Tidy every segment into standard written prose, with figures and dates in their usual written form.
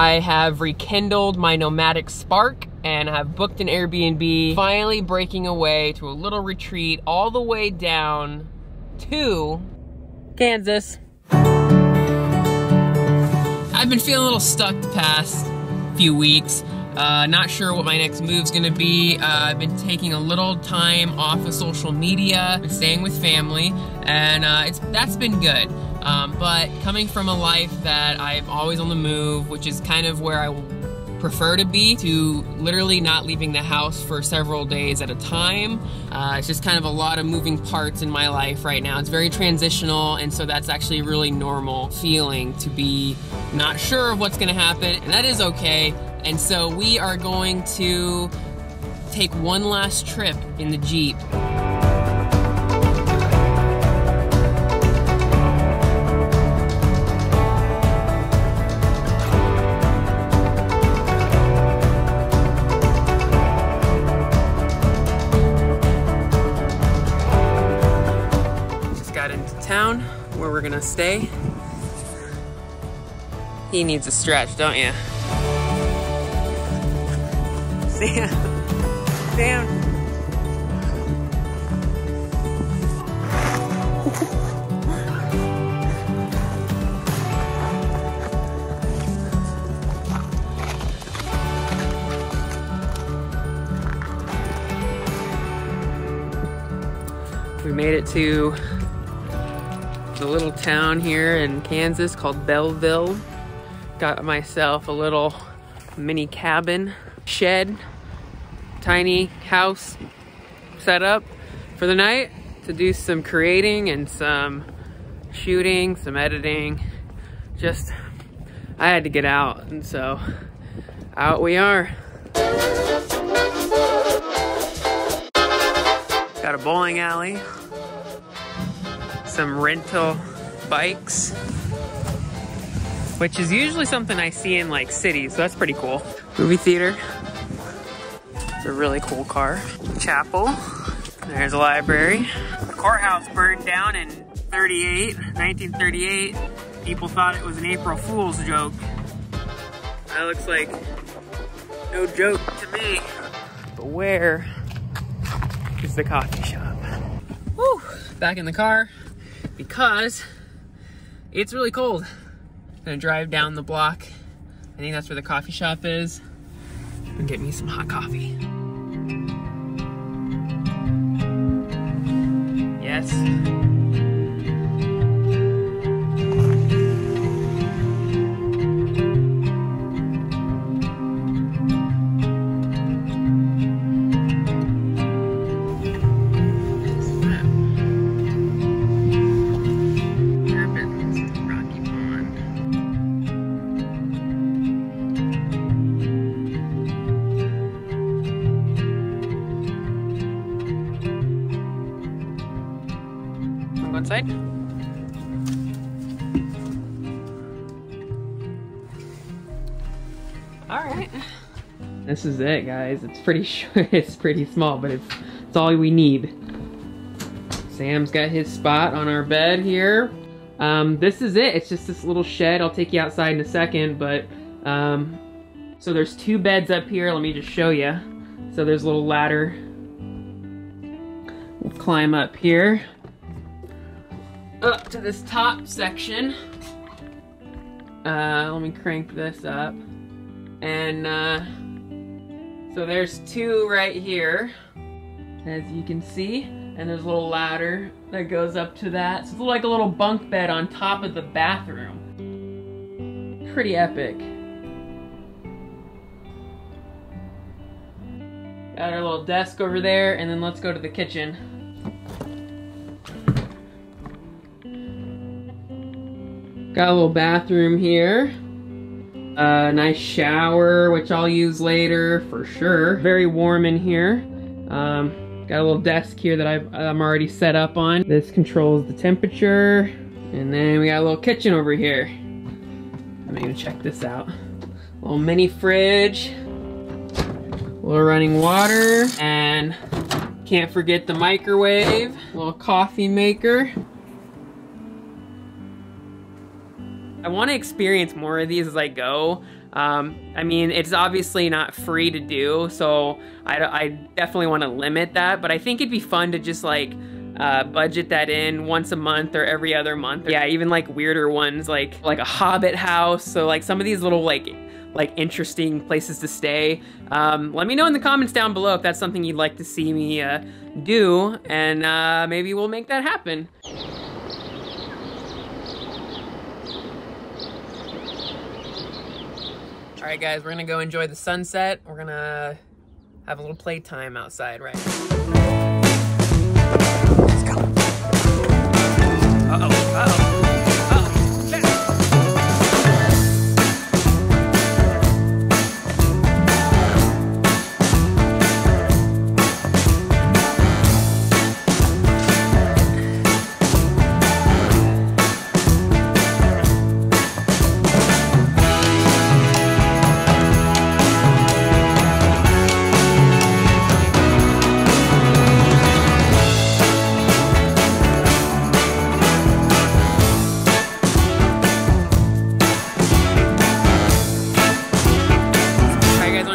I have rekindled my nomadic spark and have booked an Airbnb, finally breaking away to a little retreat all the way down to Kansas. I've been feeling a little stuck the past few weeks. Not sure what my next move's gonna be. I've been taking a little time off of social media, been staying with family, and that's been good. But coming from a life that I'm always on the move, which is kind of where I prefer to be, to literally not leaving the house for several days at a time. It's just kind of a lot of moving parts in my life right now. It's very transitional, and so that's actually a really normal feeling to be not sure of what's gonna happen, and that is okay. And so we are going to take one last trip in the Jeep. Just got into town where we're gonna stay. He needs a stretch, don't you? Sam, Sam. We made it to the little town here in Kansas called Belleville. Got myself a little mini cabin, shed, tiny house set up for the night to do some creating and some shooting, some editing. Just, I had to get out, and so out we are. Got a bowling alley, some rental bikes, which is usually something I see in like cities, so that's pretty cool. Movie theater. It's a really cool car. Chapel. There's a library. The courthouse burned down in 1938. People thought it was an April Fool's joke. That looks like no joke to me. But where is the coffee shop? Woo! Back in the car because it's really cold. I'm gonna drive down the block. I think that's where the coffee shop is. And get me some hot coffee. Yes. Outside. All right. This is it, guys. It's pretty short. It's pretty small, but it's all we need. Sam's got his spot on our bed here. This is it. It's just this little shed. I'll take you outside in a second, but so there's 2 beds up here. Let me just show you. So there's a little ladder. We'll climb up here. Up to this top section. Let me crank this up. And so there's 2 right here, as you can see. And there's a little ladder that goes up to that. So it's like a little bunk bed on top of the bathroom. Pretty epic. Got our little desk over there, and then let's go to the kitchen. Got a little bathroom here. Nice shower, which I'll use later for sure. Very warm in here. Got a little desk here that I'm already set up on. This controls the temperature. And then we got a little kitchen over here. I'm gonna check this out. Little mini fridge. A little running water. And can't forget the microwave. A little coffee maker. I want to experience more of these as I go. I mean, it's obviously not free to do, so I definitely want to limit that, but I think it'd be fun to just like budget that in once a month or every other month. Yeah, even like weirder ones like a Hobbit house. So like some of these little like interesting places to stay. Let me know in the comments down below if that's something you'd like to see me do, and maybe we'll make that happen. All right, guys, we're gonna go enjoy the sunset. We're gonna have a little playtime outside, right? Let's go. Uh-oh, uh-oh.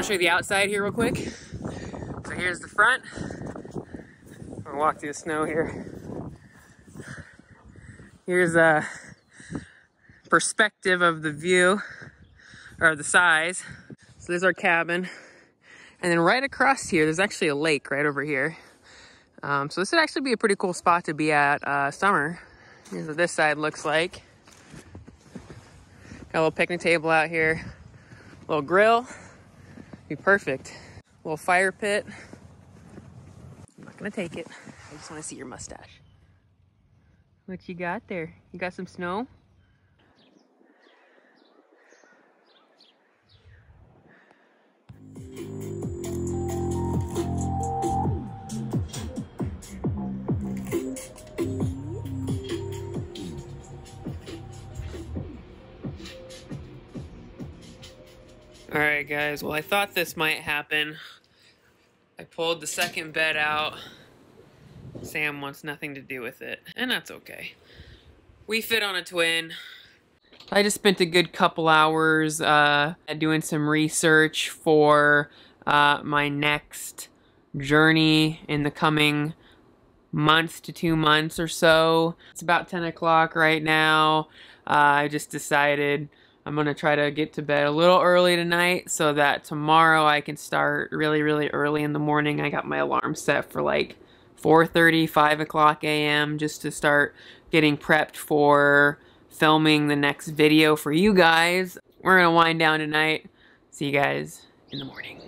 Show you the outside here real quick. So here's the front. I'm gonna walk through the snow here. Here's a perspective of the view, or the size. So there's our cabin. And then right across here, there's actually a lake right over here. So this would actually be a pretty cool spot to be at summer. Here's what this side looks like. Got a little picnic table out here, a little grill. Be perfect. Little fire pit. I'm not gonna take it. I just wanna see your mustache. What you got there? You got some snow? Alright guys, well I thought this might happen. I pulled the second bed out. Sam wants nothing to do with it, and that's okay. We fit on a twin. I just spent a good couple hours doing some research for my next journey in the coming month to 2 months or so. It's about 10 o'clock right now. I just decided I'm gonna try to get to bed a little early tonight so that tomorrow I can start really, really early in the morning. I got my alarm set for like 4:30, 5 o'clock a.m. just to start getting prepped for filming the next video for you guys. We're gonna wind down tonight. See you guys in the morning.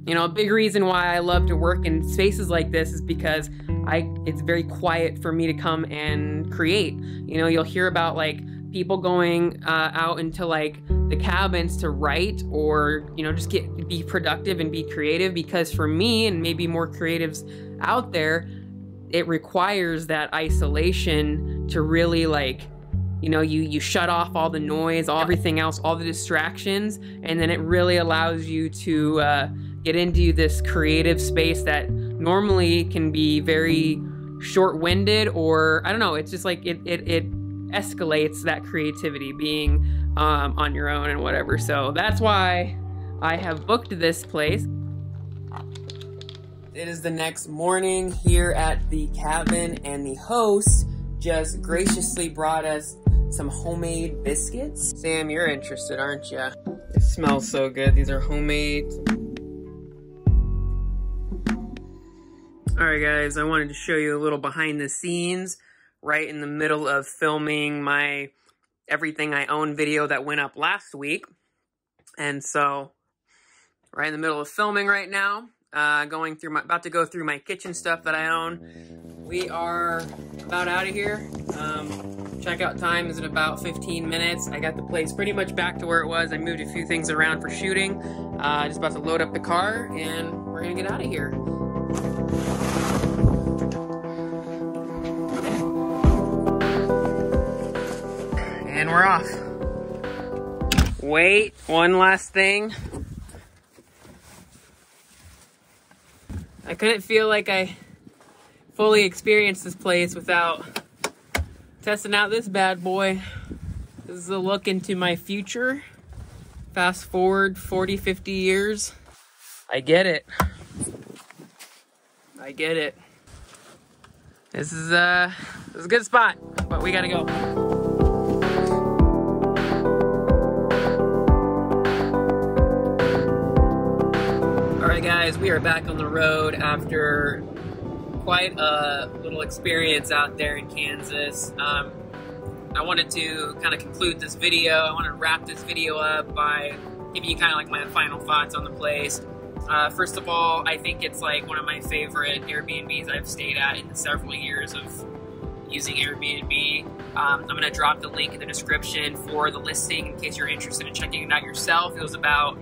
You know, a big reason why I love to work in spaces like this is because it's very quiet for me to come and create. You know, you'll hear about like people going out into like the cabins to write or, you know, just be productive and be creative, because for me and maybe more creatives out there, it requires that isolation to really like, you know, you shut off all the noise, everything else, all the distractions, and then it really allows you to get into this creative space that normally can be very short-winded, or I don't know, it's just like it escalates that creativity being on your own and whatever. So that's why I have booked this place. It is the next morning here at the cabin, and the host just graciously brought us some homemade biscuits. Sam, you're interested, aren't you? It smells so good. These are homemade. Alright guys, I wanted to show you a little behind the scenes right in the middle of filming my Everything I Own video that went up last week. And so, right in the middle of filming right now, about to go through my kitchen stuff that I own. We are about out of here. Checkout time is in about 15 minutes. I got the place pretty much back to where it was. I moved a few things around for shooting. Just about to load up the car, and we're gonna get out of here. And we're off. Wait, one last thing. I couldn't feel like I fully experience this place without testing out this bad boy. This is a look into my future. Fast forward 40, 50 years. I get it. I get it. This is a good spot, but we gotta go. All right, guys, we are back on the road after quite a little experience out there in Kansas. I wanted to kind of conclude this video. I want to wrap this video up by giving you kind of like my final thoughts on the place. First of all, I think it's like one of my favorite Airbnbs I've stayed at in the several years of using Airbnb. I'm going to drop the link in the description for the listing in case you're interested in checking it out yourself. It was about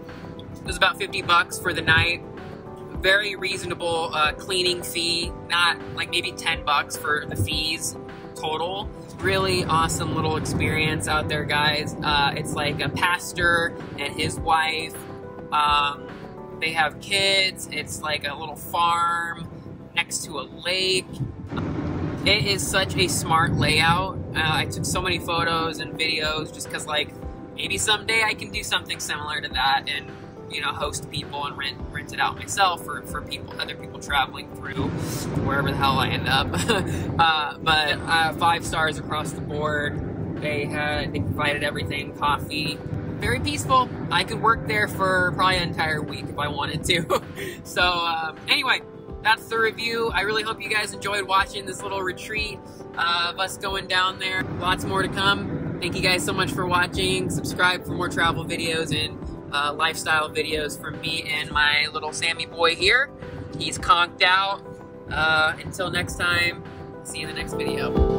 $50 for the night. Very reasonable cleaning fee, not like maybe $10 for the fees total. Really awesome little experience out there, guys. It's like a pastor and his wife. They have kids. It's like a little farm next to a lake. It is such a smart layout. I took so many photos and videos just because, like, maybe someday I can do something similar to that and, you know, host people and rent it out myself for other people traveling through wherever the hell I end up. But 5 stars across the board. They provided everything, coffee. Very peaceful. I could work there for probably an entire week if I wanted to. So anyway, that's the review. I really hope you guys enjoyed watching this little retreat of us going down there. Lots more to come. Thank you guys so much for watching. Subscribe for more travel videos and lifestyle videos from me and my little Sammy boy here. He's conked out. Until next time, see you in the next video.